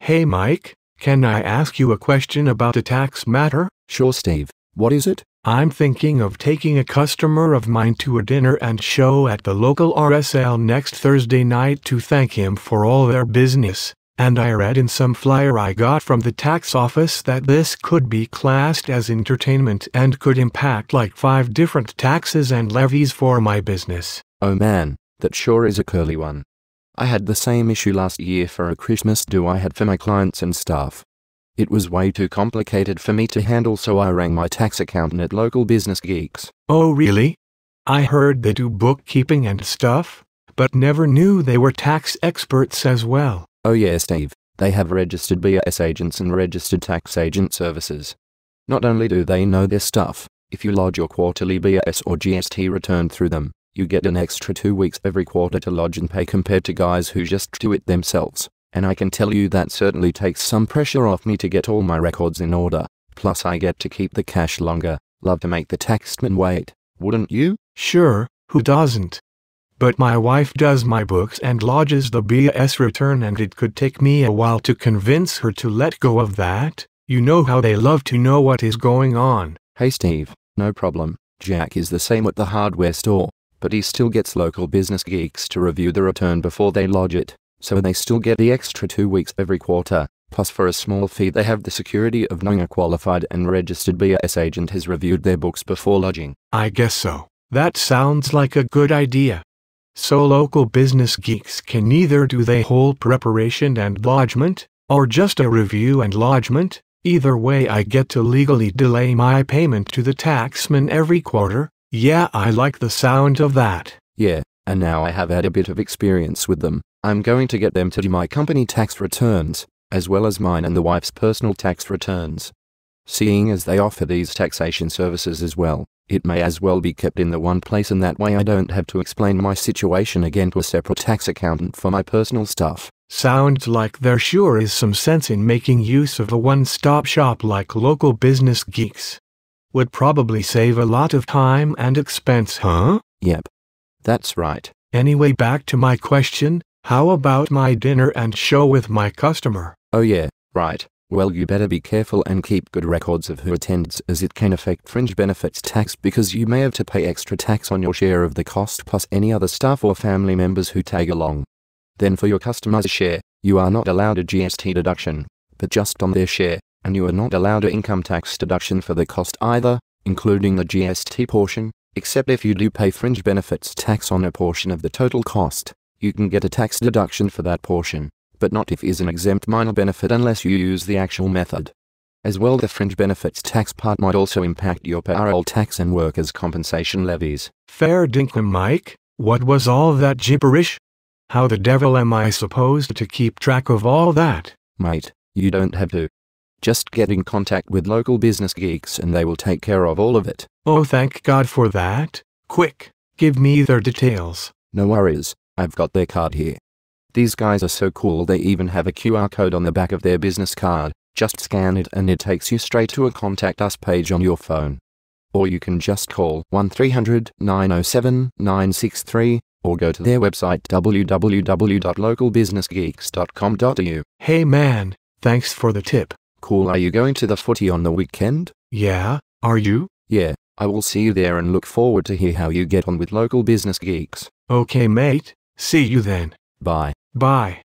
Hey Mike, can I ask you a question about a tax matter? Sure, Steve. What is it? I'm thinking of taking a customer of mine to a dinner and show at the local RSL next Thursday night to thank him for all their business, and I read in some flyer I got from the tax office that this could be classed as entertainment and could impact like 5 different taxes and levies for my business. Oh man, that sure is a curly one. I had the same issue last year for a Christmas do I had for my clients and staff. It was way too complicated for me to handle, so I rang my tax accountant at Local Business Geeks. Oh really? I heard they do bookkeeping and stuff, but never knew they were tax experts as well. Oh yeah, Steve, they have registered BAS agents and registered tax agent services. Not only do they know their stuff, if you lodge your quarterly BAS or GST return through them, you get an extra 2 weeks every quarter to lodge and pay compared to guys who just do it themselves. And I can tell you that certainly takes some pressure off me to get all my records in order. Plus I get to keep the cash longer. Love to make the taxman wait, wouldn't you? Sure, who doesn't? But my wife does my books and lodges the BAS return, and it could take me a while to convince her to let go of that. You know how they love to know what is going on. Hey Steve, no problem. Jack is the same at the hardware store, but he still gets Local Business Geeks to review the return before they lodge it, so they still get the extra 2 weeks every quarter. Plus for a small fee they have the security of knowing a qualified and registered BAS agent has reviewed their books before lodging. I guess so. That sounds like a good idea. So Local Business Geeks can either do the whole preparation and lodgement, or just a review and lodgement. Either way I get to legally delay my payment to the taxman every quarter. Yeah, I like the sound of that. Yeah, and now I have had a bit of experience with them. I'm going to get them to do my company tax returns, as well as mine and the wife's personal tax returns. Seeing as they offer these taxation services as well, it may as well be kept in the one place, and that way I don't have to explain my situation again to a separate tax accountant for my personal stuff. Sounds like there sure is some sense in making use of a one-stop shop like Local Business Geeks. Would probably save a lot of time and expense, huh? Yep. That's right. Anyway, back to my question, how about my dinner and show with my customer? Oh yeah, right. Well, you better be careful and keep good records of who attends, as it can affect fringe benefits tax, because you may have to pay extra tax on your share of the cost plus any other staff or family members who tag along. Then for your customer's share, you are not allowed a GST deduction, but just on their share, and you are not allowed an income tax deduction for the cost either, including the GST portion, except if you do pay fringe benefits tax on a portion of the total cost. You can get a tax deduction for that portion, but not if it is an exempt minor benefit unless you use the actual method. As well, the fringe benefits tax part might also impact your payroll tax and workers' compensation levies. Fair dinkum, Mike. What was all that gibberish? How the devil am I supposed to keep track of all that? Mate, you don't have to. Just get in contact with Local Business Geeks and they will take care of all of it. Oh, thank God for that. Quick, give me their details. No worries, I've got their card here. These guys are so cool, they even have a QR code on the back of their business card. Just scan it and it takes you straight to a Contact Us page on your phone. Or you can just call 1-300-907-963 or go to their website www.localbusinessgeeks.com.au. Hey man, thanks for the tip. Cool. Are you going to the footy on the weekend? Yeah, are you? Yeah, I will see you there and look forward to hear how you get on with Local Business Geeks. Okay mate, see you then. Bye. Bye.